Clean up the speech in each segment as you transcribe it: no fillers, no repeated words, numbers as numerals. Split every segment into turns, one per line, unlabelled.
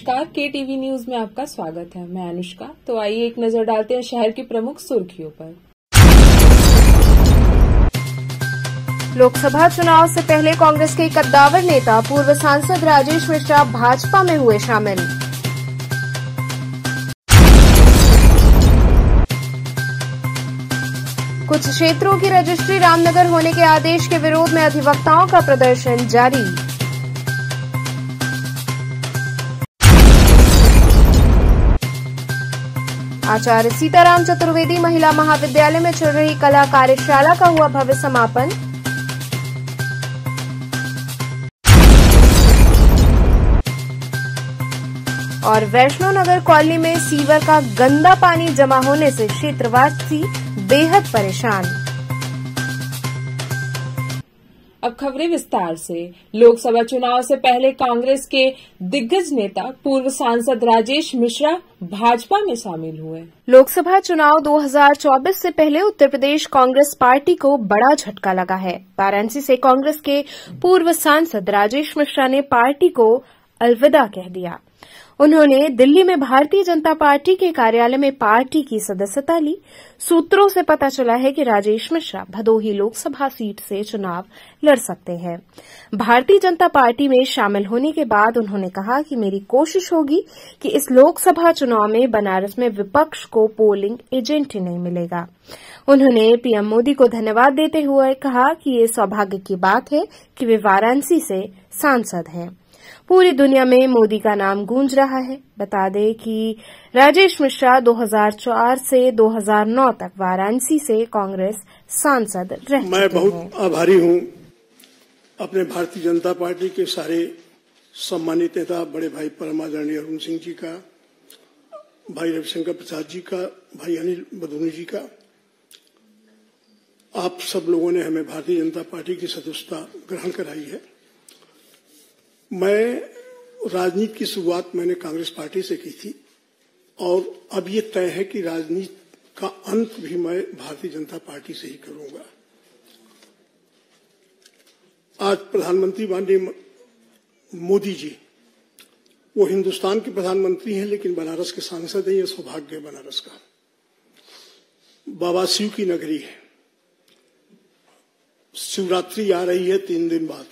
नमस्कार, KTV news में आपका स्वागत है। मैं अनुष्का। तो आइए एक नजर डालते हैं शहर की प्रमुख सुर्खियों पर।
लोकसभा चुनाव से पहले कांग्रेस के कद्दावर नेता पूर्व सांसद राजेश मिश्रा भाजपा में हुए शामिल। कुछ क्षेत्रों की रजिस्ट्री रामनगर होने के आदेश के विरोध में अधिवक्ताओं का प्रदर्शन जारी। आचार्य सीताराम चतुर्वेदी महिला महाविद्यालय में चल रही कला कार्यशाला का हुआ भव्य समापन। और वैष्णो नगर कॉलोनी में सीवर का गंदा पानी जमा होने से क्षेत्रवासी बेहद परेशान।
अब खबरें विस्तार से। लोकसभा चुनाव से पहले कांग्रेस के दिग्गज नेता पूर्व सांसद राजेश मिश्रा भाजपा में शामिल हुए।
लोकसभा चुनाव 2024 से पहले उत्तर प्रदेश कांग्रेस पार्टी को बड़ा झटका लगा है। वाराणसी से कांग्रेस के पूर्व सांसद राजेश मिश्रा ने पार्टी को अलविदा कह दिया। उन्होंने दिल्ली में भारतीय जनता पार्टी के कार्यालय में पार्टी की सदस्यता ली। सूत्रों से पता चला है कि राजेश मिश्रा भदोही लोकसभा सीट से चुनाव लड़ सकते हैं। भारतीय जनता पार्टी में शामिल होने के बाद उन्होंने कहा कि मेरी कोशिश होगी कि इस लोकसभा चुनाव में बनारस में विपक्ष को पोलिंग एजेंट ही नहीं मिलेगा। उन्होंने पीएम मोदी को धन्यवाद देते हुए कहा कि ये सौभाग्य की बात है कि वे वाराणसी से सांसद हैं। पूरी दुनिया में मोदी का नाम गूंज रहा है। बता दें कि राजेश मिश्रा 2004 से 2009 तक वाराणसी से कांग्रेस सांसद रह चुके हैं।
मैं बहुत आभारी हूं अपने भारतीय जनता पार्टी के सारे सम्मानित नेता बड़े भाई परम आदरणीय अरुण सिंह जी का, भाई रविशंकर प्रसाद जी का, भाई अनिल बदूनी जी का। आप सब लोगों ने हमें भारतीय जनता पार्टी की सदस्यता ग्रहण कराई है। मैं राजनीति की शुरुआत मैंने कांग्रेस पार्टी से की थी और अब ये तय है कि राजनीति का अंत भी मैं भारतीय जनता पार्टी से ही करूंगा। आज प्रधानमंत्री माननीय मोदी जी, वो हिंदुस्तान के प्रधानमंत्री हैं लेकिन बनारस के सांसद हैं। ये सौभाग्य है बनारस का। बाबा शिव की नगरी है। शिवरात्रि आ रही है 3 दिन बाद।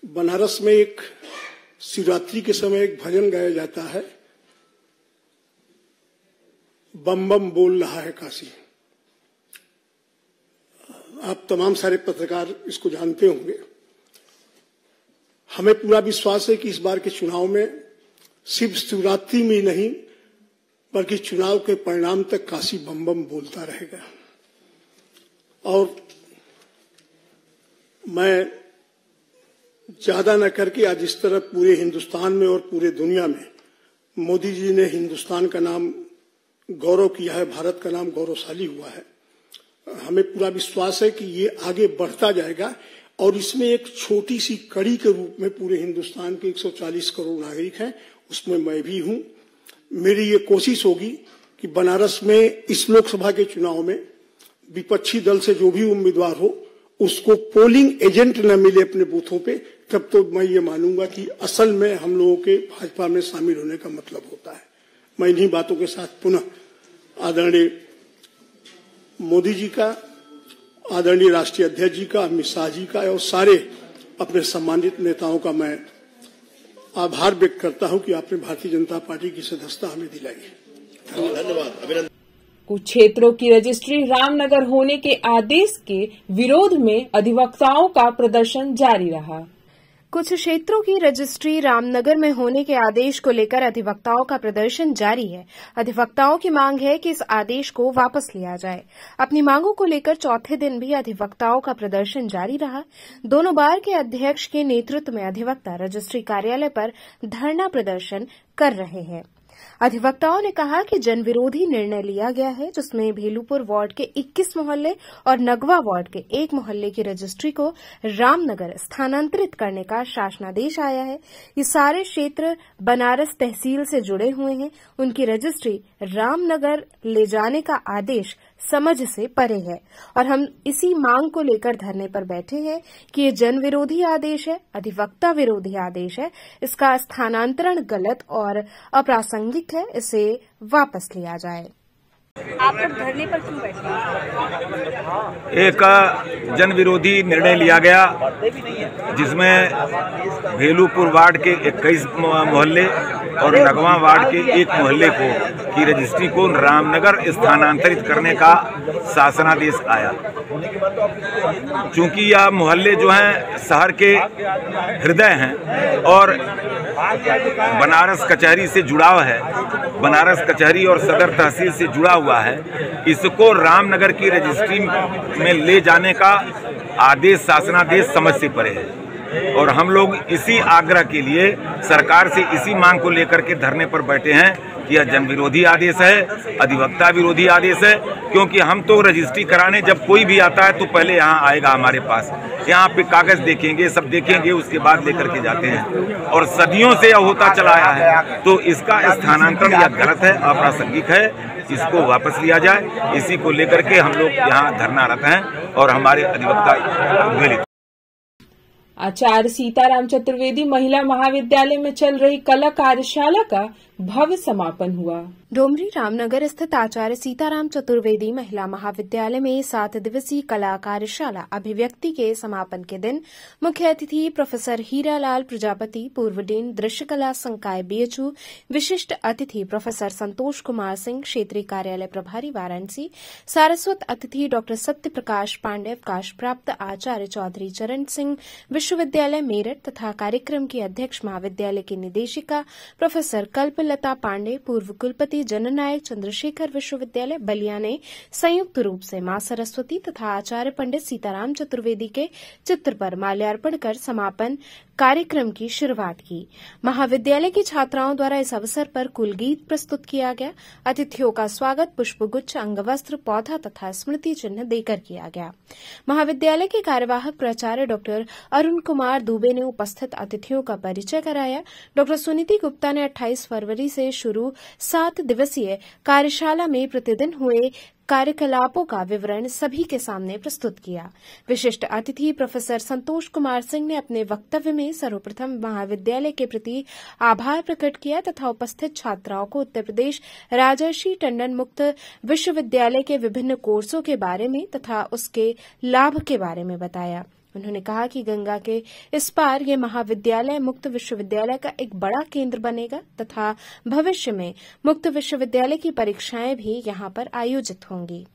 बनारस में एक शिवरात्रि के समय एक भजन गाया जाता है, बम बम बोल रहा है काशी। आप तमाम सारे पत्रकार इसको जानते होंगे। हमें पूरा विश्वास है कि इस बार के चुनाव में सिर्फ शिवरात्रि में नहीं बल्कि चुनाव के परिणाम तक काशी बम बम बोलता रहेगा। और मैं ज्यादा न करके आज इस तरह पूरे हिंदुस्तान में और पूरे दुनिया में मोदी जी ने हिंदुस्तान का नाम गौरव किया है, भारत का नाम गौरवशाली हुआ है। हमें पूरा विश्वास है कि ये आगे बढ़ता जाएगा और इसमें एक छोटी सी कड़ी के रूप में पूरे हिंदुस्तान के 140 करोड़ नागरिक हैं, उसमें मैं भी हूं। मेरी ये कोशिश होगी कि बनारस में इस लोकसभा के चुनाव में विपक्षी दल से जो भी उम्मीदवार हो उसको पोलिंग एजेंट न मिले अपने बूथों पे, तब तो मैं ये मानूंगा कि असल में हम लोगों के भाजपा में शामिल होने का मतलब होता है। मैं इन्हीं बातों के साथ पुनः आदरणीय मोदी जी का, आदरणीय राष्ट्रीय अध्यक्ष जी का, अमित शाह जी का और सारे अपने सम्मानित नेताओं का मैं आभार व्यक्त करता हूं कि आपने भारतीय जनता पार्टी की सदस्यता हमें दिलाई। धन्यवाद।
कुछ क्षेत्रों की रजिस्ट्री रामनगर होने के आदेश के विरोध में अधिवक्ताओं का प्रदर्शन जारी रहा।
कुछ क्षेत्रों की रजिस्ट्री रामनगर में होने के आदेश को लेकर अधिवक्ताओं का प्रदर्शन जारी है। अधिवक्ताओं की मांग है कि इस आदेश को वापस लिया जाए। अपनी मांगों को लेकर चौथे दिन भी अधिवक्ताओं का प्रदर्शन जारी रहा। दोनों बार के अध्यक्ष के नेतृत्व में अधिवक्ता रजिस्ट्री कार्यालय पर धरना प्रदर्शन कर रहे हैं। अधिवक्ताओं ने कहा कि जनविरोधी निर्णय लिया गया है जिसमें भेलूपुर वार्ड के 21 मोहल्ले और नगवा वार्ड के 1 मोहल्ले की रजिस्ट्री को रामनगर स्थानांतरित करने का शासनादेश आया है। ये सारे क्षेत्र बनारस तहसील से जुड़े हुए हैं। उनकी रजिस्ट्री रामनगर ले जाने का आदेश समझ से परे है और हम इसी मांग को लेकर धरने पर बैठे हैं कि ये जन विरोधी आदेश है, अधिवक्ता विरोधी आदेश है, इसका स्थानांतरण गलत और अप्रासंगिक है, इसे वापस लिया जाए।
आप लोग धरने पर क्यों बैठे हैं?
एक जन विरोधी निर्णय लिया गया जिसमें भेलूपुर वार्ड के 21 मोहल्ले और नगवा वार्ड के एक मोहल्ले की रजिस्ट्री को रामनगर स्थानांतरित करने का शासनादेश आया। चूंकि यह मोहल्ले जो हैं शहर के हृदय हैं और बनारस कचहरी से जुड़ाव है, बनारस कचहरी और सदर तहसील से जुड़ा हुआ है, इसको रामनगर की रजिस्ट्री में ले जाने का आदेश शासनादेश समझ से परे है और हम लोग इसी आग्रह के लिए सरकार से इसी मांग को लेकर के धरने पर बैठे हैं कि यह जन विरोधी आदेश है, अधिवक्ता विरोधी आदेश है। क्योंकि हम तो रजिस्ट्री कराने जब कोई भी आता है तो पहले यहाँ आएगा हमारे पास, यहाँ पे कागज देखेंगे, सब देखेंगे, उसके बाद लेकर के जाते हैं और सदियों से यह होता चला आया है। तो इसका स्थानांतरण यह गलत है, अप्रासंगिक है, इसको वापस लिया जाए। इसी को लेकर के हम लोग यहाँ धरनारत हैं और हमारे अधिवक्ता उद्वेलित।
आचार्य सीताराम चतुर्वेदी महिला महाविद्यालय में चल रही कला कार्यशाला का भव्य समापन हुआ।
डोमरी रामनगर स्थित आचार्य सीताराम चतुर्वेदी महिला महाविद्यालय में 7 दिवसीय कला कार्यशाला अभिव्यक्ति के समापन के दिन मुख्य अतिथि प्रोफेसर हीरालाल प्रजापति, पूर्व डीन दृश्य कला संकाय बीएचयू, विशिष्ट अतिथि प्रोफेसर संतोष कुमार सिंह, क्षेत्रीय कार्यालय प्रभारी वाराणसी, सारस्वत अतिथि डॉक्टर सत्य प्रकाश पांडे, अवकाश प्राप्त आचार्य चौधरी चरण सिंह, विश्वविद्यालय मेरठ तथा कार्यक्रम की अध्यक्ष महाविद्यालय की निदेशिका प्रोफेसर कल्पलता पांडे, पूर्व कुलपति जननायक चंद्रशेखर विश्वविद्यालय बलिया ने संयुक्त रूप से मां सरस्वती तथा आचार्य पंडित सीताराम चतुर्वेदी के चित्र पर माल्यार्पण कर समापन कार्यक्रम की शुरुआत की। महाविद्यालय की छात्राओं द्वारा इस अवसर पर कुलगीत प्रस्तुत किया गया। अतिथियों का स्वागत पुष्पगुच्छ, अंगवस्त्र, पौधा तथा स्मृति चिन्ह देकर किया गया। महाविद्यालय के कार्यवाहक प्राचार्य डॉक्टर अरुण कुमार दुबे ने उपस्थित अतिथियों का परिचय कराया। डॉक्टर सुनीति गुप्ता ने 28 फरवरी से शुरू 7 दिवसीय कार्यशाला में प्रतिदिन हुए कार्यकलापों का विवरण सभी के सामने प्रस्तुत किया। विशिष्ट अतिथि प्रोफेसर संतोष कुमार सिंह ने अपने वक्तव्य में सर्वप्रथम महाविद्यालय के प्रति आभार प्रकट किया तथा उपस्थित छात्राओं को उत्तर प्रदेश राजर्षि टंडन मुक्त विश्वविद्यालय के विभिन्न कोर्सों के बारे में तथा उसके लाभ के बारे में बताया। उन्होंने कहा कि गंगा के इस पार ये महाविद्यालय मुक्त विश्वविद्यालय का एक बड़ा केंद्र बनेगा तथा भविष्य में मुक्त विश्वविद्यालय की परीक्षाएं भी यहां पर आयोजित होंगी।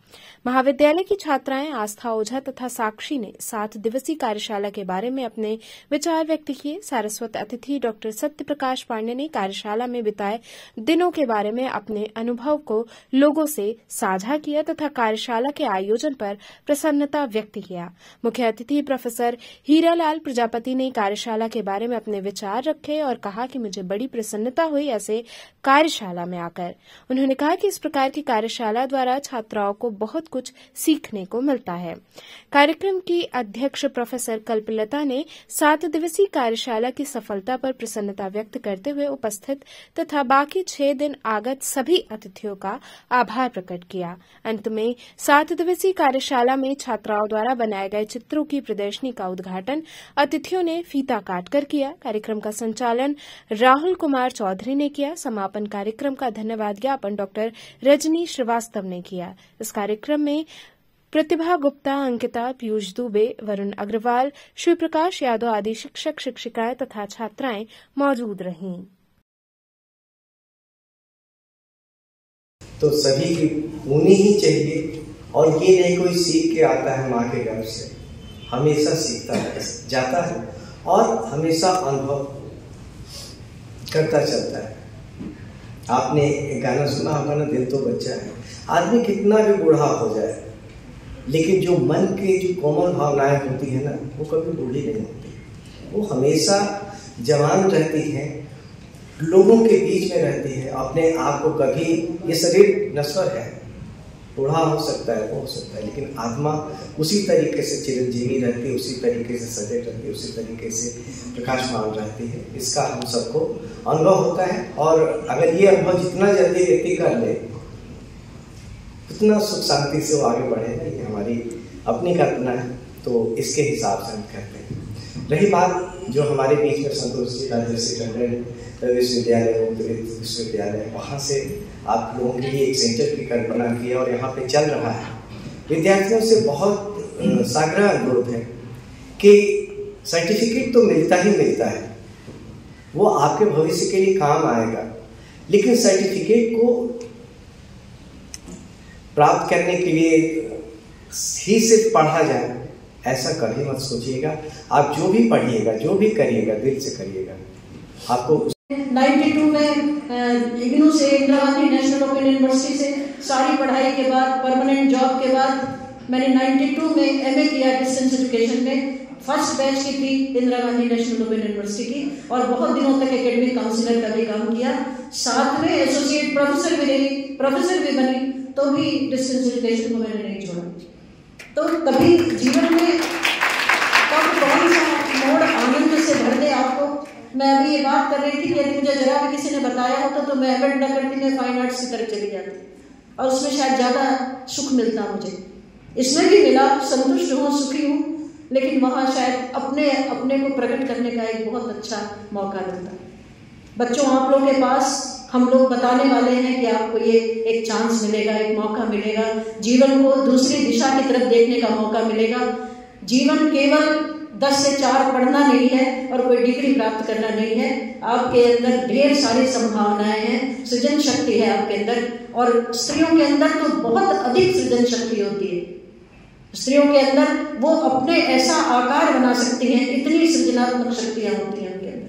महाविद्यालय की छात्राएं आस्था ओझा तथा साक्षी ने 7 दिवसीय कार्यशाला के बारे में अपने विचार व्यक्त किए। सारस्वत अतिथि डॉक्टर सत्य प्रकाश पांडे ने कार्यशाला में बिताए दिनों के बारे में अपने अनुभव को लोगों से साझा किया तथा कार्यशाला के आयोजन पर प्रसन्नता व्यक्त किया। मुख्य अतिथि प्रोफेसर हीरालाल प्रजापति ने कार्यशाला के बारे में अपने विचार रखे और कहा कि मुझे बड़ी प्रसन्नता हुई ऐसे कार्यशाला में आकर। उन्होंने कहा कि इस प्रकार की कार्यशाला द्वारा छात्राओं को बहुत कुछ सीखने को मिलता है। कार्यक्रम की अध्यक्ष प्रोफेसर कल्पलता ने 7 दिवसीय कार्यशाला की सफलता पर प्रसन्नता व्यक्त करते हुए उपस्थित तथा बाकी 6 दिन आगत सभी अतिथियों का आभार प्रकट किया। अंत में 7 दिवसीय कार्यशाला में छात्राओं द्वारा बनाए गए चित्रों की प्रदर्शनी का उद्घाटन अतिथियों ने फीता काटकर किया। कार्यक्रम का संचालन राहुल कुमार चौधरी ने किया। समापन कार्यक्रम का धन्यवाद ज्ञापन डॉक्टर रजनी श्रीवास्तव ने किया। इस कार्यक्रम में प्रतिभा गुप्ता, अंकिता, पीयूष दुबे, वरुण अग्रवाल, शिव प्रकाश यादव आदि शिक्षक शिक्षिकाएं तथा छात्राएं मौजूद रहीं।
तो सभी की होनी ही चाहिए और ये नहीं कोई सीख के आता है माँ के गर्भ से, हमेशा सीखता है, जाता है और हमेशा अनुभव करता चलता है। आपने एक गाना सुना होगा ना, दिल तो बच्चा है। आदमी कितना भी बूढ़ा हो जाए लेकिन जो मन के जो कोमल भावनाएं होती है ना, वो कभी बूढ़ी नहीं होती, वो हमेशा जवान रहती है, लोगों के बीच में रहती है। अपने आप को कभी, ये शरीर नश्वर है, बूढ़ा हो सकता है, वो हो सकता है, लेकिन आत्मा उसी तरीके से चिरंजीवी रहती है, उसी तरीके से सजग रहती है, उसी तरीके से प्रकाशमान रहती है। इसका हम सबको अनुभव होता है और अगर ये अनुभव जितना जल्दी व्यक्ति कर ले उतना सुख शांति से वो आगे बढ़ेगा, ये हमारी अपनी कल्पना है, तो इसके हिसाब से हम कहते हैं। रही बात जो हमारे बीच में संतोष जी राजर्षि टंडन विश्वविद्यालय, मुक्त विश्वविद्यालय, वहाँ से आप लोगों के लिए एक सेंटर की कल्पना की है और यहाँ पे चल रहा है। विद्यार्थियों से बहुत साग्रह अनुरोध है कि सर्टिफिकेट तो मिलता ही मिलता है, वो आपके भविष्य के लिए काम आएगा, लेकिन सर्टिफिकेट को प्राप्त करने के लिए ही सिर्फ पढ़ा जाए ऐसा कभी मत सोचिएगा। आप जो भी पढ़िएगा, जो भी करिएगा, दिल से करिएगा। आपको
92 में इग्नू से, Indira Gandhi national open university से सारी पढ़ाई के बाद, परमानेंट जॉब के बाद मैंने 92 में एमए किया डिस्टेंस एजुकेशन में। फर्स्ट बैच की थी Indira Gandhi national open university की, और बहुत दिनों तक एकेडमिक काउंसिलर का भी काम किया। साथ में एसोसिएट प्रोफेसर भी रही, प्रोफेसर भी बनी, तो भी डिस्टेंस एजुकेशन को मैंने नहीं छोड़ा। तो कभी जीवन में कब कौन सा मोड़ आनंद से भर दे आपको। मैं अभी ये बात कर रही थी कि यदि मुझे जरा भी किसी ने बताया होता तो मैं एमएड न करती, मैं फाइन आर्ट्स की तरफ चली जाती और उसमें शायद ज्यादा सुख मिलता मुझे। इसमें भी मिला, संतुष्ट हूँ, सुखी हूँ, लेकिन वहाँ शायद अपने को प्रकट करने का एक बहुत अच्छा मौका मिलता। बच्चों, आप लोगों के पास हम लोग बताने वाले हैं कि आपको ये एक चांस मिलेगा, एक मौका मिलेगा, जीवन को दूसरी दिशा की तरफ देखने का मौका मिलेगा। जीवन केवल 10 से 4 पढ़ना नहीं है और कोई डिग्री प्राप्त करना नहीं है। आपके अंदर ढेर सारी संभावनाएं हैं, सृजन शक्ति है आपके अंदर, और स्त्रियों के अंदर तो बहुत अधिक सृजन शक्ति होती है। स्त्रियों के अंदर वो अपने ऐसा आकार बना सकती हैं, इतनी सृजनात्मक शक्तियां होती हैं उनके अंदर।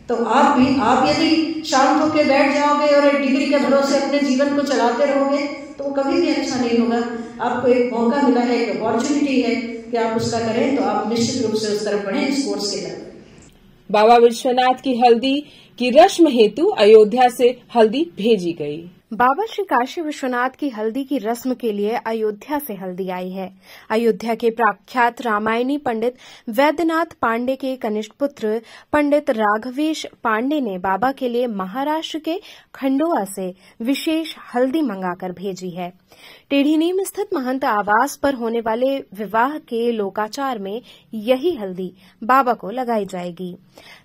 तो आप यदि शांत होकर बैठ जाओगे और एक डिग्री के भरोसे अपने जीवन को चलाते रहोगे तो वो कभी भी अच्छा नहीं होगा। आपको एक मौका मिला है, एक अपॉर्चुनिटी है कि आप उसका करें, तो आप निश्चित रूप से उस तरफ बढ़ें, इस कोर्स के तरफ।
बाबा विश्वनाथ की हल्दी की रस्म हेतु अयोध्या से हल्दी भेजी गई।
बाबा श्री काशी विश्वनाथ की हल्दी की रस्म के लिए अयोध्या से हल्दी आई है। अयोध्या के प्रख्यात रामायणी पंडित वैद्यनाथ पांडे के कनिष्ठ पुत्र पंडित राघवेश पांडे ने बाबा के लिए महाराष्ट्र के खंडवा से विशेष हल्दी मंगाकर भेजी है। टेढ़ी नीम स्थित महंत आवास पर होने वाले विवाह के लोकाचार में यही हल्दी बाबा को लगाई जाएगी।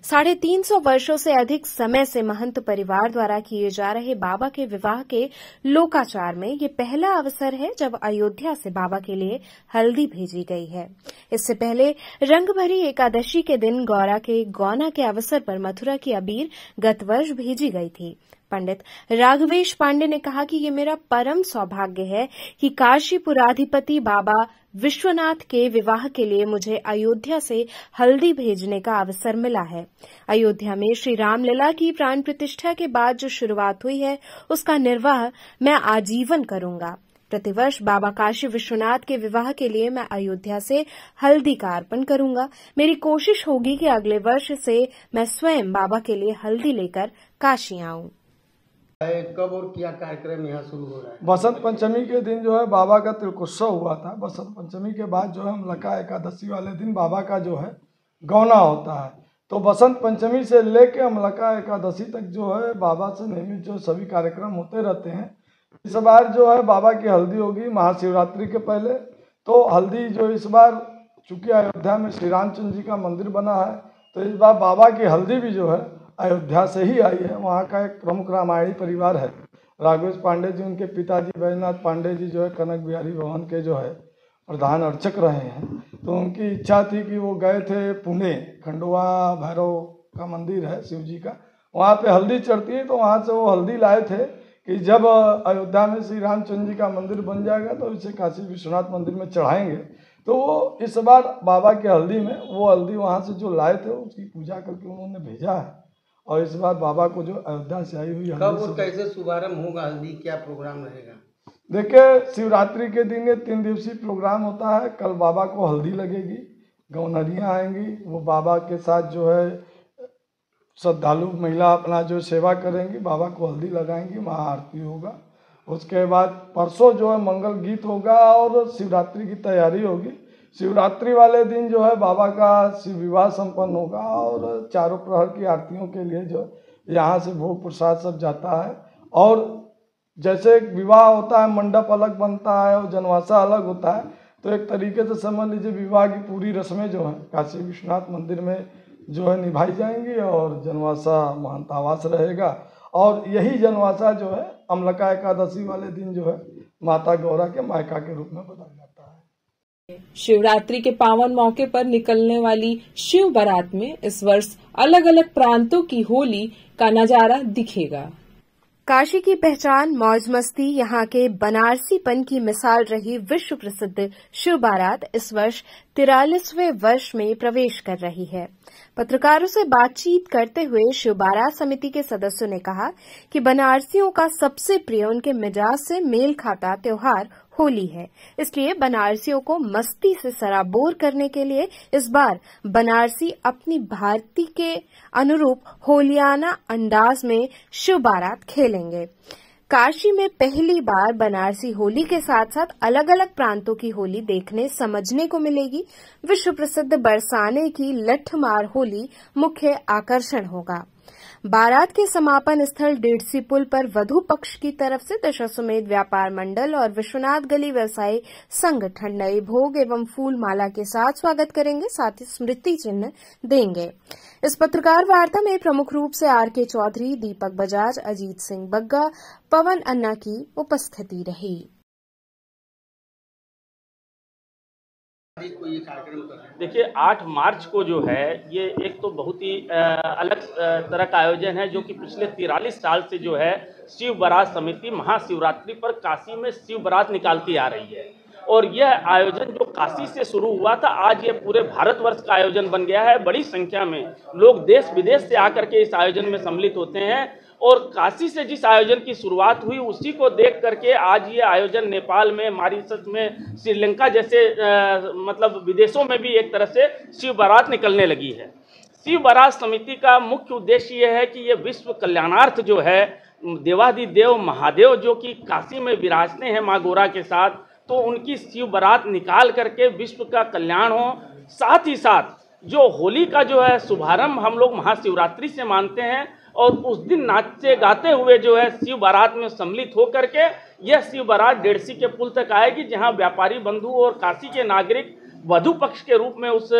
350 वर्षों से अधिक समय से महंत परिवार द्वारा किए जा रहे बाबा के विवाह के लोकाचार में ये पहला अवसर है जब अयोध्या से बाबा के लिए हल्दी भेजी गई है। इससे पहले रंगभरी एकादशी के दिन गौरा के गौना के अवसर पर मथुरा की अबीर गत वर्ष भेजी गई थी। पंडित राघवेश पांडे ने कहा कि ये मेरा परम सौभाग्य है कि काशीपुराधिपति बाबा विश्वनाथ के विवाह के लिए मुझे अयोध्या से हल्दी भेजने का अवसर मिला है। अयोध्या में श्री रामलला की प्राण प्रतिष्ठा के बाद जो शुरुआत हुई है उसका निर्वाह मैं आजीवन करूंगा। प्रतिवर्ष बाबा काशी विश्वनाथ के विवाह के लिए मैं अयोध्या से हल्दी का अर्पण करूंगा। मेरी कोशिश होगी कि अगले वर्ष से मैं स्वयं बाबा के लिए हल्दी लेकर काशी आऊं।
कब और क्या कार्यक्रम यहाँ शुरू हो रहा है?
बसंत पंचमी के दिन जो है बाबा का तिलकोत्सव हुआ था। बसंत पंचमी के बाद जो है अमलका एकादशी वाले दिन बाबा का जो है गौना होता है। तो बसंत पंचमी से लेके अमलका एकादशी तक जो है बाबा से नियमित जो सभी कार्यक्रम होते रहते हैं। इस बार जो है बाबा की हल्दी होगी महाशिवरात्रि के पहले। तो हल्दी जो इस बार चूँकि अयोध्या में श्री रामचंद्र जी का मंदिर बना है तो इस बार बाबा की हल्दी भी जो है अयोध्या से ही आई है। वहाँ का एक प्रमुख रामायणी परिवार है। राघवेश पांडे जी, उनके पिताजी बैजनाथ पांडे जी जो है कनक बिहारी भवन के जो है प्रधान अर्चक रहे हैं। तो उनकी इच्छा थी कि वो गए थे पुणे, खंडवा भैरव का मंदिर है शिव जी का, वहाँ पे हल्दी चढ़ती है। तो वहाँ से वो हल्दी लाए थे कि जब अयोध्या में श्री रामचंद्र जी का मंदिर बन जाएगा तो इसे काशी विश्वनाथ मंदिर में चढ़ाएंगे। तो वो इस बार बाबा की हल्दी में वो हल्दी वहाँ से जो लाए थे उसकी पूजा करके उन्होंने भेजा है। और इस बार बाबा को जो अयोध्या से आई हुई
कब और कैसे शुभारंभ होगा हल्दी, क्या प्रोग्राम रहेगा?
देखिए, शिवरात्रि के दिन ये 3 दिवसीय प्रोग्राम होता है। कल बाबा को हल्दी लगेगी, गौनरियाँ आएंगी, वो बाबा के साथ जो है श्रद्धालु महिला अपना जो सेवा करेंगी, बाबा को हल्दी लगाएंगी, महाआरती होगा। उसके बाद परसों जो है मंगल गीत होगा और शिवरात्रि की तैयारी होगी। शिवरात्रि वाले दिन जो है बाबा का शिव विवाह संपन्न होगा और चारों प्रहर की आरतियों के लिए जो यहाँ से भोग प्रसाद सब जाता है। और जैसे विवाह होता है, मंडप अलग बनता है और जनवासा अलग होता है, तो एक तरीके से समझ लीजिए विवाह की पूरी रस्में जो हैं काशी विश्वनाथ मंदिर में जो है निभाई जाएंगी और जनवासा महंतावास रहेगा। और यही जनवासा जो है अम्लका एकादशी वाले दिन जो है माता गौरा के मायका के रूप में बदल जाता है।
शिवरात्रि के पावन मौके पर निकलने वाली शिव बारात में इस वर्ष अलग अलग प्रांतों की होली का नजारा दिखेगा।
काशी की पहचान मौज मस्ती यहाँ के बनारसीपन की मिसाल रही विश्व प्रसिद्ध शिव बारात इस वर्ष 43वें वर्ष में प्रवेश कर रही है। पत्रकारों से बातचीत करते हुए शिव बारात समिति के सदस्यों ने कहा कि बनारसियों का सबसे प्रिय उनके मिजाज से मेल खाता त्योहार होली है, इसलिए बनारसियों को मस्ती से सराबोर करने के लिए इस बार बनारसी अपनी भारती के अनुरूप होलियाना अंदाज में शिव बारात खेलेंगे। काशी में पहली बार बनारसी होली के साथ साथ अलग अलग प्रांतों की होली देखने समझने को मिलेगी। विश्व प्रसिद्ध बरसाने की लठमार होली मुख्य आकर्षण होगा। बारात के समापन स्थल डेढ़सी पुल पर वधु पक्ष की तरफ से दशाश्वमेध व्यापार मंडल और विश्वनाथ गली व्यवसायी संघ ठंडई भोग एवं फूल माला के साथ स्वागत करेंगे, साथ ही स्मृति चिन्ह देंगे। इस पत्रकार वार्ता में प्रमुख रूप से आर.के. चौधरी, दीपक बजाज, अजीत सिंह बग्गा, पवन अन्ना की उपस्थिति रही।
देखिए 8 मार्च को जो है ये एक तो बहुत ही अलग तरह का आयोजन है, जो कि पिछले 43 साल से जो है शिव बारात समिति महाशिवरात्रि पर काशी में शिव बारात निकालती आ रही है। और यह आयोजन जो काशी से शुरू हुआ था, आज ये पूरे भारतवर्ष का आयोजन बन गया है। बड़ी संख्या में लोग देश विदेश से आकर के इस आयोजन में सम्मिलित होते हैं और काशी से जिस आयोजन की शुरुआत हुई उसी को देख करके आज ये आयोजन नेपाल में, मॉरिशस में, श्रीलंका जैसे मतलब विदेशों में भी एक तरह से शिव बारात निकलने लगी है। शिव बारात समिति का मुख्य उद्देश्य यह है कि ये विश्व कल्याणार्थ जो है देवादिदेव महादेव जो कि काशी में विराजते हैं माँ गौरा के साथ, तो उनकी शिव बारात निकाल करके विश्व का कल्याण हो। साथ ही साथ जो होली का जो है शुभारंभ हम लोग महाशिवरात्रि से मानते हैं और उस दिन नाचते गाते हुए जो है शिव बारात में सम्मिलित होकर के यह शिव बारात डेढ़सी के पुल तक आएगी, जहां व्यापारी बंधु और काशी के नागरिक वधु पक्ष के रूप में उस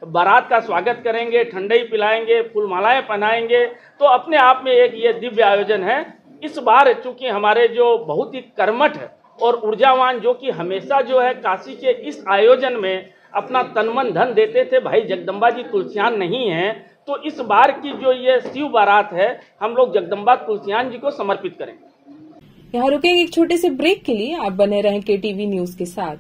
बारात का स्वागत करेंगे, ठंडई पिलाएंगे, फूलमालाएं पहनाएंगे। तो अपने आप में एक ये दिव्य आयोजन है। इस बार चूंकि हमारे जो बहुत ही कर्मठ और ऊर्जावान जो कि हमेशा जो है काशी के इस आयोजन में अपना तन मन धन देते थे, भाई जगदम्बा जी तुलसियान नहीं हैं, तो इस बार की जो ये शिव बारात है हम लोग जगदम्बा तुलसियान जी को समर्पित करेंगे।
यहाँ रुकेंगे एक छोटे से ब्रेक के लिए। आप बने रहें KTV न्यूज के साथ।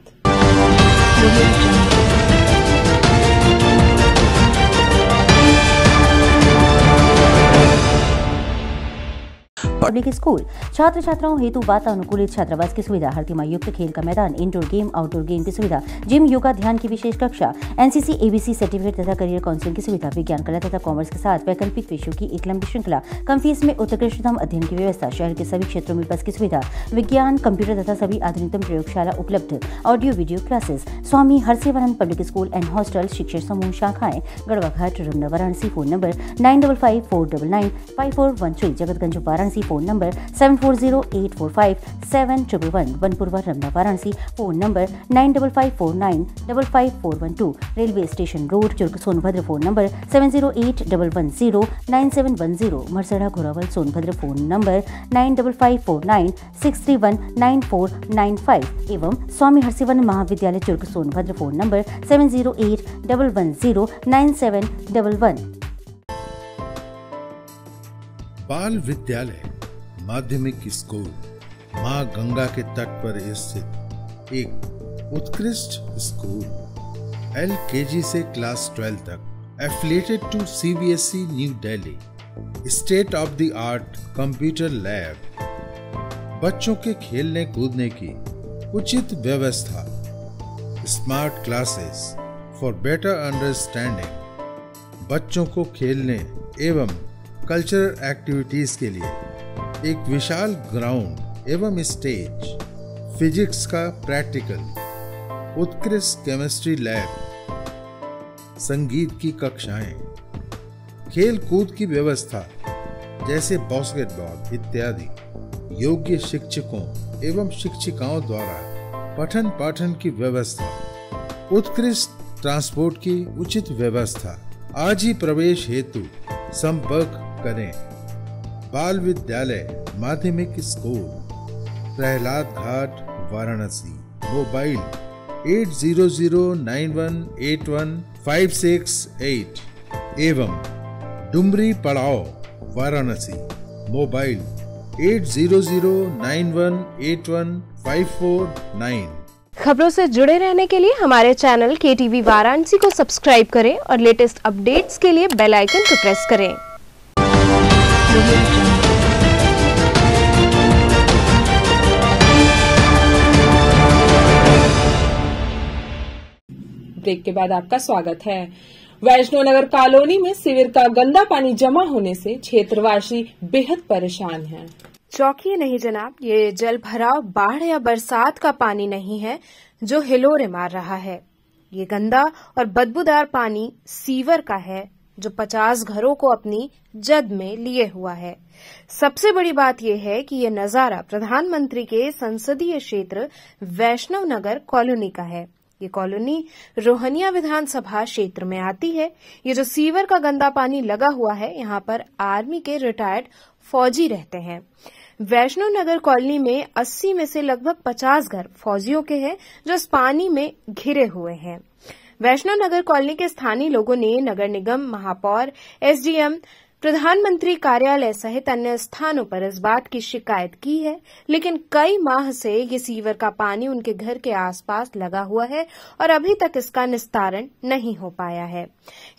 पब्लिक स्कूल छात्र छात्राओं हेतु वातानुकूलित छात्रावास की सुविधा, हर तिमाही युक्त खेल का मैदान, इंडोर गेम आउटडोर गेम की सुविधा, जिम, योगा, ध्यान की विशेष कक्षा, NCC ABC सर्टिफिकेट तथा करियर काउंसलिंग की सुविधा, विज्ञान कला तथा कॉमर्स के साथ वैकल्पिक विषयों की एक लंबी श्रृंखला, कम फीस में उत्कृष्टतम अध्ययन की व्यवस्था, शहर के सभी क्षेत्रों में बस की सुविधा, विज्ञान, कंप्यूटर तथा सभी आधुनिकतम प्रयोगशाला उपलब्ध, audio video classes, Swami Harsevanand public school and hostel, शिक्षण समूह शाखाएं Garhwa Ghat, Ramna, Varanasi. Phone number 9554995413, Jagatganj Varanasi. Phone number 7408457111, Vanpurwa, Ramna, Varanasi. Phone number 9554955412, railway station road, Churk, Sonbhadra. Phone number 7081109710, Marsara, Ghorawal, Sonbhadra. Phone number 954963199495 एवं स्वामी हरसेवानंद महाविद्यालय, चुर्क, सोनभद्र। Phone number 7081109711।
बाल विद्यालय माध्यमिक स्कूल मां गंगा के तट पर स्थित एक उत्कृष्ट स्कूल, LKG से क्लास 12 तक, affiliated to CBSE New Delhi, state of the art computer lab, बच्चों के खेलने कूदने की उचित व्यवस्था, smart classes for better understanding, बच्चों को खेलने एवं कल्चरल एक्टिविटीज के लिए एक विशाल ग्राउंड एवं स्टेज, फिजिक्स का प्रैक्टिकल, उत्कृष्ट केमिस्ट्री लैब, संगीत की कक्षाएं, खेल कूद की व्यवस्था जैसे बास्केटबॉल इत्यादि, योग्य शिक्षकों एवं शिक्षिकाओं द्वारा पठन पाठन की व्यवस्था, उत्कृष्ट ट्रांसपोर्ट की उचित व्यवस्था। आज ही प्रवेश हेतु संपर्क करें बाल विद्यालय माध्यमिक स्कूल, प्रहलाद घाट, वाराणसी। मोबाइल 8009181568 एवं डुमरी पड़ाव, वाराणसी। मोबाइल 8009181549।
खबरों से जुड़े रहने के लिए हमारे चैनल KTV वाराणसी को सब्सक्राइब करें और लेटेस्ट अपडेट्स के लिए बेल आइकन को प्रेस करें।
ब्रेक के बाद आपका स्वागत है। वैष्णो नगर कॉलोनी में सीवर का गंदा पानी जमा होने से क्षेत्रवासी बेहद परेशान हैं।
चौंकिए नहीं जनाब, ये जल भराव बाढ़ या बरसात का पानी नहीं है जो हिलोरे मार रहा है। ये गंदा और बदबूदार पानी सीवर का है जो 50 घरों को अपनी जद में लिए हुआ है। सबसे बड़ी बात यह है कि ये नजारा प्रधानमंत्री के संसदीय क्षेत्र वैष्णव नगर कॉलोनी का है। ये कॉलोनी रोहनिया विधानसभा क्षेत्र में आती है। ये जो सीवर का गंदा पानी लगा हुआ है, यहाँ पर आर्मी के रिटायर्ड फौजी रहते हैं। वैष्णव नगर कॉलोनी में 80 में से लगभग 50 घर फौजियों के हैं जो इस पानी में घिरे हुए हैं। वैष्णव नगर कॉलोनी के स्थानीय लोगों ने नगर निगम, महापौर, SDM, प्रधानमंत्री कार्यालय सहित अन्य स्थानों पर इस बात की शिकायत की है, लेकिन कई माह से ये सीवर का पानी उनके घर के आसपास लगा हुआ है और अभी तक इसका निस्तारण नहीं हो पाया है।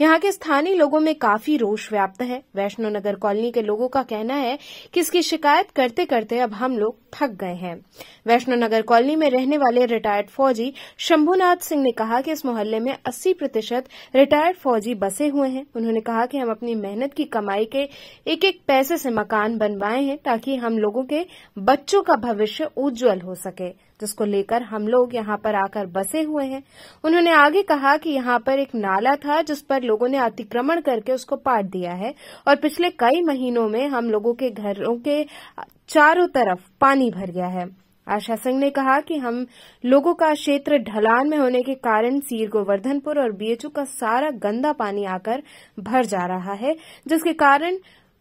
यहाँ के स्थानीय लोगों में काफी रोष व्याप्त है। वैष्णव नगर कॉलोनी के लोगों का कहना है कि इसकी शिकायत करते करते अब हम लोग थक गए हैं। वैष्णव नगर कॉलोनी में रहने वाले रिटायर्ड फौजी शंभुनाथ सिंह ने कहा कि इस मोहल्ले में 80% रिटायर्ड फौजी बसे हुए हैं। उन्होंने कहा कि हम अपनी मेहनत की कमाई के एक एक पैसे से मकान बनवाए हैं ताकि हम लोगों के बच्चों का भविष्य उज्जवल हो सके, जिसको लेकर हम लोग यहाँ पर आकर बसे हुए हैं। उन्होंने आगे कहा कि यहाँ पर एक नाला था जिस पर लोगों ने अतिक्रमण करके उसको पाट दिया है और पिछले कई महीनों में हम लोगों के घरों के चारों तरफ पानी भर गया है। आशा सिंह ने कहा कि हम लोगों का क्षेत्र ढलान में होने के कारण सीर गोवर्धनपुर और BHU का सारा गंदा पानी आकर भर जा रहा है, जिसके कारण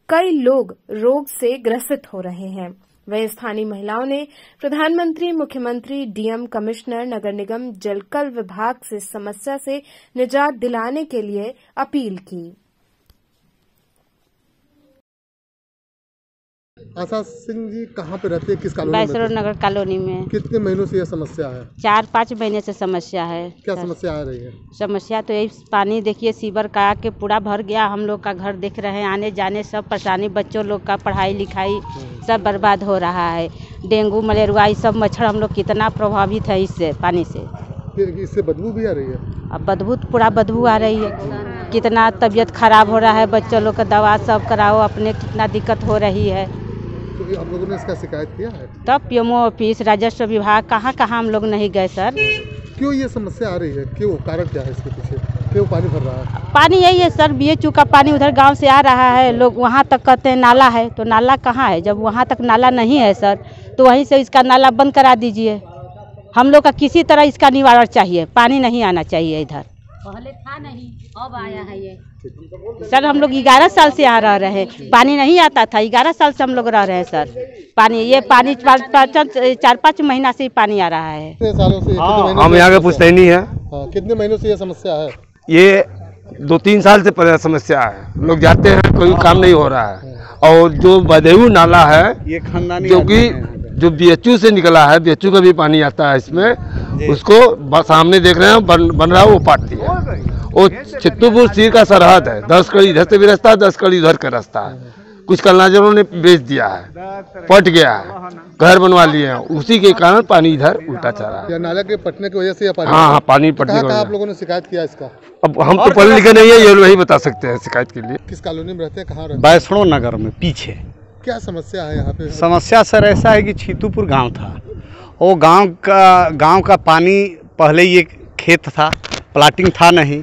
कई लोग रोग से ग्रसित हो रहे हैं। वहीं स्थानीय महिलाओं ने प्रधानमंत्री, मुख्यमंत्री, DM, कमिश्नर, नगर निगम, जलकल विभाग से समस्या से निजात दिलाने के लिए अपील की।
आशा सिंह जी कहाँ पे रहती है, किस कॉलोनी में?
वैष्णव नगर कॉलोनी में।
कितने महीनों से यह समस्या है?
4-5 महीने से समस्या है।
क्या समस्या आ रही है?
समस्या तो यही पानी देखिए, सीवर का आके पूरा भर गया। हम लोग का घर देख रहे हैं, आने जाने सब परेशानी, बच्चों लोग का पढ़ाई लिखाई सब बर्बाद हो रहा है। डेंगू, मलेरिया, सब मच्छर हम लोग कितना प्रभावित है इससे पानी से।
इससे बदबू भी आ रही है?
अब बदबू, पूरा बदबू आ रही है। कितना तबीयत खराब हो रहा है, बच्चों लोग का दवा सब कराओ, अपने कितना दिक्कत हो रही है।
तो आप लोगों ने इसका शिकायत किया है?
तब PMO ऑफिस, राजस्व विभाग, कहाँ हम लोग नहीं गए सर।
क्यों ये समस्या आ रही है? क्यों, कारण क्या है इसके पीछे? क्यों पानी भर रहा है?
पानी यही है सर, BHU का पानी उधर गांव से आ रहा है। लोग वहां तक कहते हैं नाला है, तो नाला कहाँ है? जब वहां तक नाला नहीं है सर, तो वहीं से इसका नाला बंद करा दीजिए। हम लोग का किसी तरह इसका निवारण चाहिए, पानी नहीं आना चाहिए इधर।
पहले था नहीं, अब आया है ये।
सर हम लोग 11 साल से यहाँ रह रहे हैं, पानी नहीं आता था। 11 साल से हम लोग रह रहे हैं सर। पानी, ये पानी 4-5 महीना से पानी आ रहा है।
सालों से
हम यहाँ के पुश्तैनी है।
कितने महीनों से ये समस्या है?
ये 2-3 साल से समस्या है। लोग जाते हैं, कोई काम नहीं हो रहा है। और जो बदेऊ नाला है, ये खानदानी, जो कि जो BHU से निकला है, BHU का भी पानी आता है इसमें, उसको सामने देख रहे हैं बन रहा है, वो पाट दिया। वो चित्तूपुर सीर का सरहद है, 10 कड़ी इधर से भी रास्ता है, 10 कड़ी उधर का रास्ता है। कुछ कलनाजरों ने बेच दिया है, पट गया है, घर बनवा लिए हैं, उसी के कारण पानी इधर उल्टा चल रहा है।
नाला के पटने की वजह से पानी?
हाँ, पानी पटने की वजह।
आप लोगों ने शिकायत किया इसका?
अब हम तो पढ़े लिखे नहीं है, ये वही बता सकते हैं शिकायत के लिए।
किस कॉलोनी में रहते हैं, कहाँ रहते हैं?
वैष्णव नगर में पीछे।
क्या समस्या है यहाँ पे?
समस्या सर ऐसा है कि छीतूपुर गांव था, वो गांव का पानी, पहले ये खेत था, प्लाटिंग था नहीं,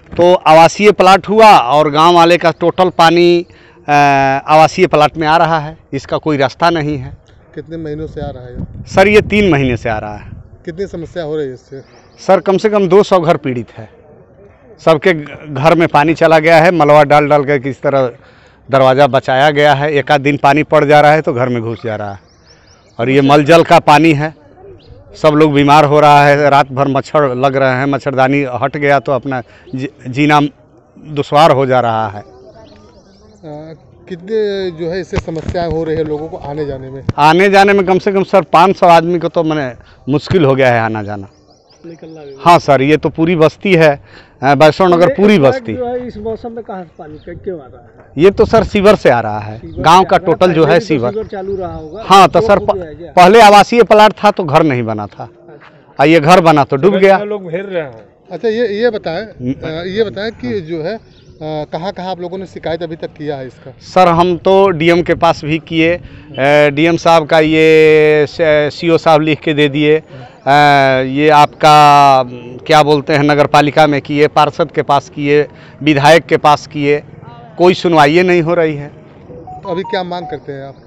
तो आवासीय प्लाट हुआ और गांव वाले का टोटल पानी आवासीय प्लाट में आ रहा है। इसका कोई रास्ता नहीं है।
कितने महीनों से आ रहा है?
सर ये 3 महीने से आ रहा है।
कितनी समस्या हो रही है इससे?
सर कम से कम 200 घर पीड़ित है। सबके घर में पानी चला गया है, मलबा डाल डाल कर किस तरह दरवाज़ा बचाया गया है। एक आध दिन पानी पड़ जा रहा है तो घर में घुस जा रहा है, और ये मलजल का पानी है। सब लोग बीमार हो रहा है, रात भर मच्छर लग रहे हैं, मच्छरदानी हट गया तो अपना जीना दुश्वार हो जा रहा है।
कितने जो है इससे समस्याएं हो रही है लोगों को आने जाने में?
आने जाने में कम से कम सर 500 आदमी को तो मैंने मुश्किल हो गया है आना जाना।
निकलना भी।
हाँ सर, ये तो पूरी बस्ती है, वैष्णव नगर पूरी बस्ती।
जो है इस मौसम में कहाँ से पानी क्यों आ रहा है?
ये तो सर सीवर से आ रहा है, गांव का टोटल जो है सीवर
चालू रहा होगा।
हाँ तो सर पहले आवासीय प्लाट था तो घर नहीं बना था, ये घर बना तो डूब गया।
लोग घेर रहे हैं।
अच्छा ये बताएं कि जो है कहाँ आप लोगों ने शिकायत अभी तक किया है इसका?
सर हम तो डीएम के पास भी किए, डीएम साहब का ये सीओ साहब लिख के दे दिए, ये आपका क्या बोलते हैं नगर पालिका में किए, पार्षद के पास किए, विधायक के पास किए, कोई सुनवाई नहीं हो रही है।
तो अभी क्या मांग करते हैं आप?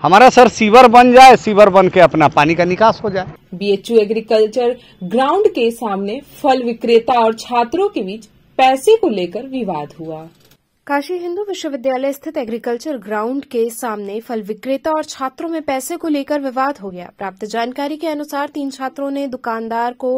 हमारा सर सीवर बन जाए, सीवर बन के अपना पानी का निकास हो जाए।
बीएचयू एग्रीकल्चर ग्राउंड के सामने फल विक्रेता और छात्रों के बीच पैसे को लेकर विवाद हुआ।
काशी हिंदू विश्वविद्यालय स्थित एग्रीकल्चर ग्राउंड के सामने फल विक्रेता और छात्रों में पैसे को लेकर विवाद हो गया। प्राप्त जानकारी के अनुसार 3 छात्रों ने दुकानदार को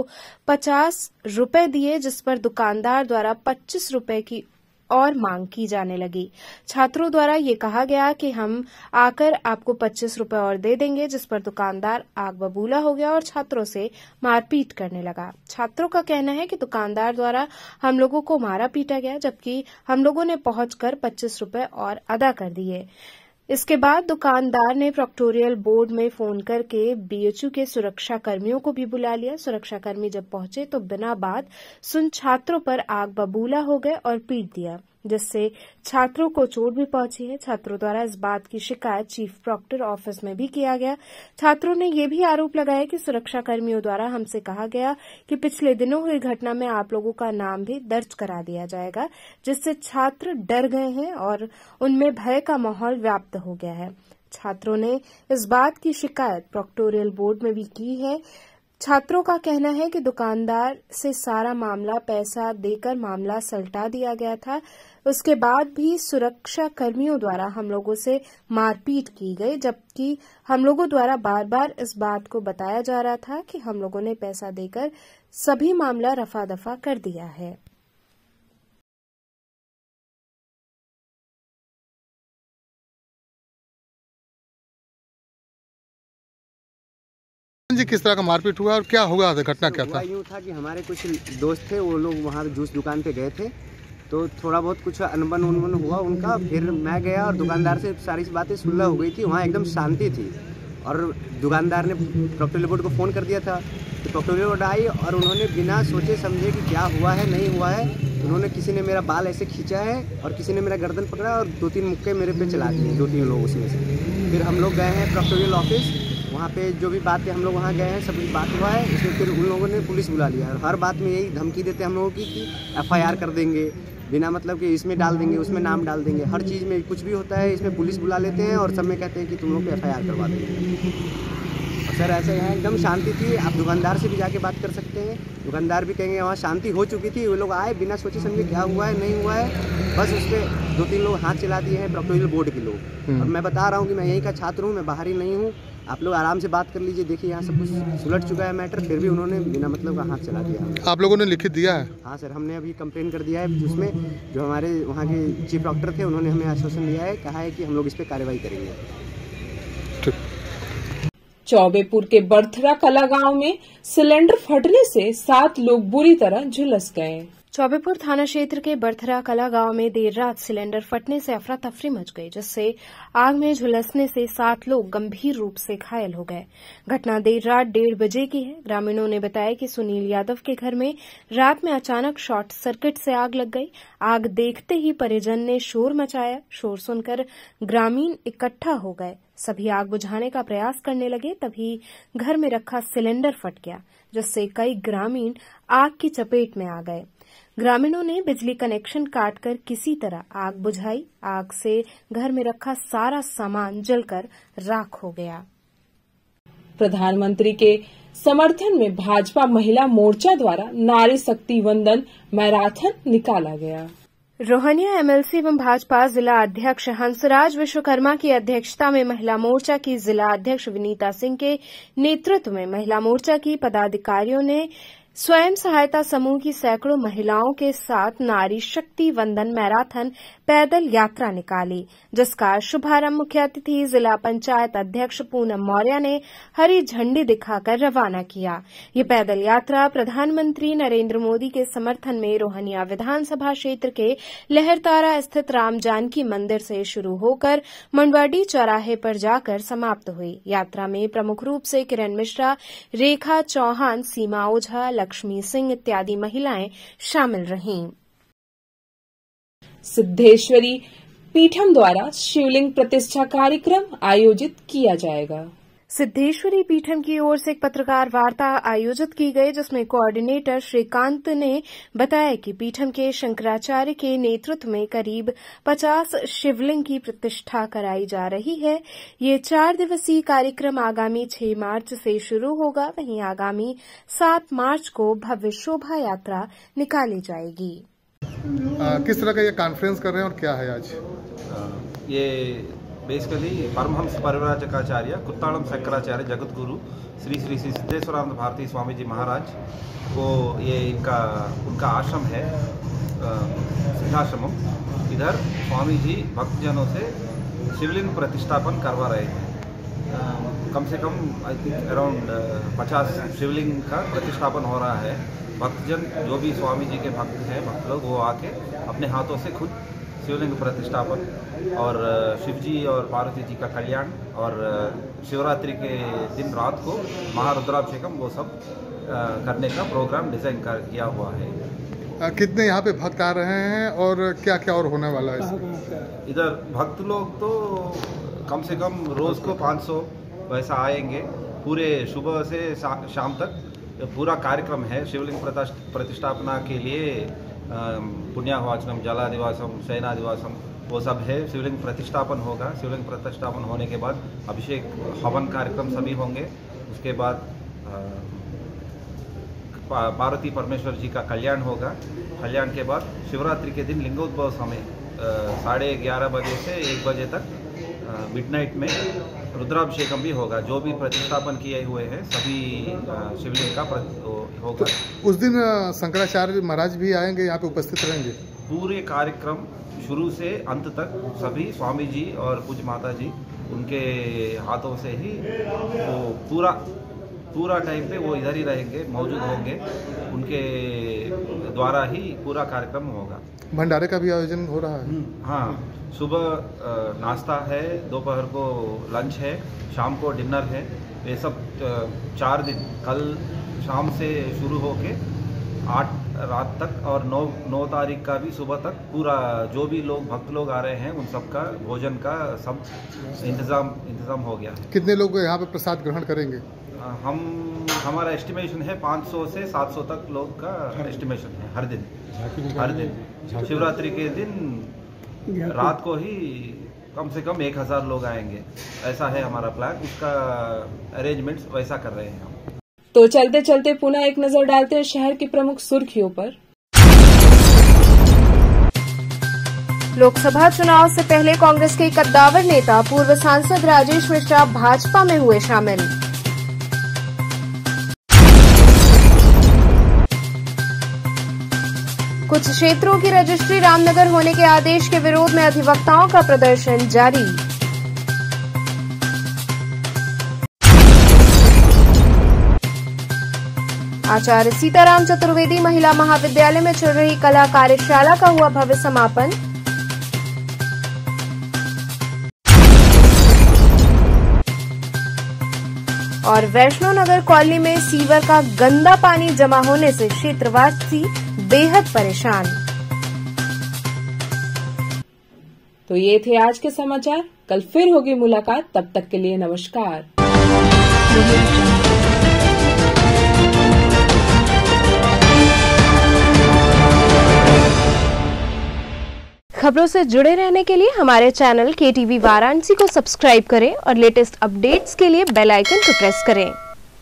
50 रुपए दिए, जिस पर दुकानदार द्वारा 25 रुपए की और मांग की जाने लगी। छात्रों द्वारा ये कहा गया कि हम आकर आपको 25 रुपए और दे देंगे, जिस पर दुकानदार आग बबूला हो गया और छात्रों से मारपीट करने लगा। छात्रों का कहना है कि दुकानदार द्वारा हम लोगों को मारा पीटा गया, जबकि हम लोगों ने पहुंचकर 25 रुपए और अदा कर दिए। इसके बाद दुकानदार ने प्रोक्टोरियल बोर्ड में फोन करके बीएचयू के सुरक्षा कर्मियों को भी बुला लिया। सुरक्षा कर्मी जब पहुंचे तो बिना बात सुन छात्रों पर आग बबूला हो गए और पीट दिया, जिससे छात्रों को चोट भी पहुंची है। छात्रों द्वारा इस बात की शिकायत चीफ प्रॉक्टर ऑफिस में भी किया गया। छात्रों ने यह भी आरोप लगाया कि सुरक्षा कर्मियों द्वारा हमसे कहा गया कि पिछले दिनों हुई घटना में आप लोगों का नाम भी दर्ज करा दिया जाएगा, जिससे छात्र डर गए हैं और उनमें भय का माहौल व्याप्त हो गया है। छात्रों ने इस बात की शिकायत प्रोक्टोरियल बोर्ड में भी की है। छात्रों का कहना है कि दुकानदार से सारा मामला पैसा देकर मामला सलटा दिया गया था। उसके बाद भी सुरक्षा कर्मियों द्वारा हम लोगों से मारपीट की गई, जबकि हम लोगों द्वारा बार बार इस बात को बताया जा रहा था कि हम लोगों ने पैसा देकर सभी मामला रफा दफा कर दिया है।
जी किस तरह का मारपीट हुआ और क्या हुआ था, घटना क्या था?
यूँ था कि हमारे कुछ दोस्त थे, वो लोग वहाँ जूस दुकान पे गए थे, तो थोड़ा बहुत कुछ अनबन हुआ उनका। फिर मैं गया और दुकानदार से सारी बातें सुलह हो गई थी, वहाँ एकदम शांति थी। और दुकानदार ने प्रोक्टोरियल बोर्ड को फ़ोन कर दिया था, तो प्रोक्टोरियल बोर्ड आई और उन्होंने बिना सोचे समझे कि क्या हुआ है नहीं हुआ है, उन्होंने किसी ने मेरा बाल ऐसे खींचा है और किसी ने मेरा गर्दन पकड़ा और 2-3 मुक्के मेरे पे चला दिए, 2-3 लोग उसमें से। फिर हम लोग गए हैं प्रोक्टोरियल ऑफिस, वहाँ पे जो भी बात है हम लोग वहाँ गए हैं, सब कुछ बात हुआ है। उसमें फिर उन लोगों ने पुलिस बुला लिया और हर बात में यही धमकी देते हम लोगों की कि FIR कर देंगे, बिना मतलब कि इसमें डाल देंगे, उसमें नाम डाल देंगे। हर चीज़ में कुछ भी होता है इसमें पुलिस बुला लेते हैं और सब में कहते हैं कि तुम लोग पे FIR करवा देंगे। और सर ऐसे यहाँ एकदम शांति थी, आप दुकानदार से भी जाके बात कर सकते हैं, दुकानदार भी कहेंगे वहाँ शांति हो चुकी थी। वो लोग आए बिना सोचे समझे क्या हुआ है नहीं हुआ है, बस उस पर 2-3 लोग हाथ चला दिए हैं प्रोक्टोरियल बोर्ड के लोग। और मैं बता रहा हूँ कि मैं यहीं का छात्र हूँ, मैं बाहर ही नहीं हूँ, आप लोग आराम से बात कर लीजिए। देखिए यहाँ सब कुछ सुलट चुका है मैटर, फिर भी उन्होंने बिना मतलब का हाथ चला दिया।
आप लोगों ने लिखित दिया है?
हाँ सर, हमने अभी कंप्लेन कर दिया है, जिसमें जो हमारे वहाँ के चीफ डॉक्टर थे उन्होंने हमें आश्वासन दिया है, कहा है कि हम लोग इस पर कार्रवाई करेंगे।
चौबेपुर के बर्थरा कला गांव में सिलेंडर फटने से 7 लोग बुरी तरह झुलस गए।
चौबेपुर थाना क्षेत्र के बर्थरा कला गांव में देर रात सिलेंडर फटने से अफरा तफरी मच गई, जिससे आग में झुलसने से 7 लोग गंभीर रूप से घायल हो गए। घटना देर रात 1:30 बजे की है। ग्रामीणों ने बताया कि सुनील यादव के घर में रात में अचानक शॉर्ट सर्किट से आग लग गई। आग देखते ही परिजन ने शोर मचाया। शोर सुनकर ग्रामीण इकट्ठा हो गए। सभी आग बुझाने का प्रयास करने लगे, तभी घर में रखा सिलेंडर फट गया, जिससे कई ग्रामीण आग की चपेट में आ गए। ग्रामीणों ने बिजली कनेक्शन काटकर किसी तरह आग बुझाई। आग से घर में रखा सारा सामान जलकर राख हो गया।
प्रधानमंत्री के समर्थन में भाजपा महिला मोर्चा द्वारा नारी शक्ति वंदन मैराथन निकाला गया।
रोहनिया एमएलसी एवं भाजपा जिला अध्यक्ष हंसराज विश्वकर्मा की अध्यक्षता में महिला मोर्चा की जिला अध्यक्ष विनीता सिंह के नेतृत्व में महिला मोर्चा की पदाधिकारियों ने स्वयं सहायता समूह की सैकड़ों महिलाओं के साथ नारी शक्ति वंदन मैराथन पैदल यात्रा निकाली, जिसका शुभारंभ मुख्य अतिथि जिला पंचायत अध्यक्ष पूनम मौर्य ने हरी झंडी दिखाकर रवाना किया। ये पैदल यात्रा प्रधानमंत्री नरेंद्र मोदी के समर्थन में रोहनिया विधानसभा क्षेत्र के लहरतारा स्थित राम जानकी मंदिर से शुरू होकर मंडवाडी चौराहे पर जाकर समाप्त हुई। यात्रा में प्रमुख रूप से किरण मिश्रा, रेखा चौहान, सीमा ओझा, लक्ष्मी सिंह इत्यादि महिलाएं शामिल रहीं।
सिद्धेश्वरी पीठम द्वारा शिवलिंग प्रतिष्ठा कार्यक्रम आयोजित किया जाएगा।
सिद्धेश्वरी पीठम की ओर से एक पत्रकार वार्ता आयोजित की गई, जिसमें कोऑर्डिनेटर श्रीकांत ने बताया कि पीठम के शंकराचार्य के नेतृत्व में करीब 50 शिवलिंग की प्रतिष्ठा कराई जा रही है। ये 4 दिवसीय कार्यक्रम आगामी 6 मार्च से शुरू होगा। वहीं आगामी 7 मार्च को भव्य शोभा यात्रा निकाली जाएगी।
किस तरह का ये कॉन्फ्रेंस कर रहे हैं और क्या है आज?
ये बेसिकली परमहंस परिव्राजकाचार्य कुत्तालम शंकराचार्य जगत गुरु श्री श्री श्री सिद्धेश्वरानंद भारती स्वामी जी महाराज को ये उनका आश्रम है, सिद्धाश्रमम। इधर स्वामी जी भक्तजनों से शिवलिंग प्रतिष्ठापन करवा रहे हैं। कम से कम आई थिंक अराउंड 50 शिवलिंग का प्रतिष्ठापन हो रहा है। भक्तजन जो भी स्वामी जी के भक्त हैं, भक्त लोग, वो आके अपने हाथों से खुद शिवलिंग प्रतिष्ठापन और शिव जी और पार्वती जी का कल्याण और शिवरात्रि के दिन रात को महारुद्राभिषेकम वो सब करने का प्रोग्राम डिजाइन किया हुआ है।
कितने यहाँ पे भक्त आ रहे हैं और क्या क्या और होने वाला है इसमें?
इधर भक्त लोग तो कम से कम रोज को 500 वैसा आएंगे। पूरे सुबह से शाम तक पूरा कार्यक्रम है। शिवलिंग प्रतिष्ठापना के लिए पुण्याहवाचनम, जलादिवासम, शयनादिवासम वो सब है। शिवलिंग प्रतिष्ठापन होगा। शिवलिंग प्रतिष्ठापन होने के बाद अभिषेक हवन कार्यक्रम सभी होंगे। उसके बाद पार्वती परमेश्वर जी का कल्याण होगा। कल्याण के बाद शिवरात्रि के दिन लिंगोद्भव समय 11:30 बजे से 1 बजे तक मिडनाइट में रुद्राभिषेकम भी होगा। जो भी प्रतिष्ठापन किए हुए हैं सभी शिवलिंग का होगा।
उस दिन शंकराचार्य महाराज भी आएंगे, यहाँ पे उपस्थित रहेंगे।
पूरे कार्यक्रम शुरू से अंत तक सभी स्वामी जी और पूज्य माता जी उनके हाथों से ही वो पूरा टाइम पे वो इधर ही रहेंगे, मौजूद होंगे। उनके द्वारा ही पूरा कार्यक्रम होगा।
भंडारे का भी आयोजन हो रहा है?
हाँ, सुबह नाश्ता है, दोपहर को लंच है, शाम को डिनर है। ये सब 4 दिन, कल शाम से शुरू होके 8 रात तक और 9 तारीख का भी सुबह तक पूरा जो भी लोग भक्त लोग आ रहे हैं उन सब का भोजन का सब इंतजाम हो गया।
कितने लोग यहाँ पे प्रसाद ग्रहण करेंगे?
हमारा एस्टिमेशन है 500 से 700 तक लोग का एस्टिमेशन है हर दिन। शिवरात्रि के दिन रात को ही कम से कम 1000 लोग आएंगे, ऐसा है हमारा प्लान। उसका अरेंजमेंट्स वैसा कर रहे हैं हम।
तो चलते चलते पुनः एक नजर डालते हैं शहर की प्रमुख सुर्खियों पर।
लोकसभा चुनाव से पहले कांग्रेस के कद्दावर नेता पूर्व सांसद राजेश मिश्रा भाजपा में हुए शामिल। कुछ क्षेत्रों की रजिस्ट्री रामनगर होने के आदेश के विरोध में अधिवक्ताओं का प्रदर्शन जारी। आचार्य सीताराम चतुर्वेदी महिला महाविद्यालय में चल रही कला कार्यशाला का हुआ भव्य समापन। और वैष्णो नगर कॉलोनी में सीवर का गंदा पानी जमा होने से क्षेत्रवासी बेहद परेशान।
तो ये थे आज के समाचार। कल फिर होगी मुलाकात, तब तक के लिए नमस्कार।
खबरों से जुड़े रहने के लिए हमारे चैनल KTV वाराणसी को सब्सक्राइब करें और लेटेस्ट अपडेट्स के लिए बेल आइकन को प्रेस करें।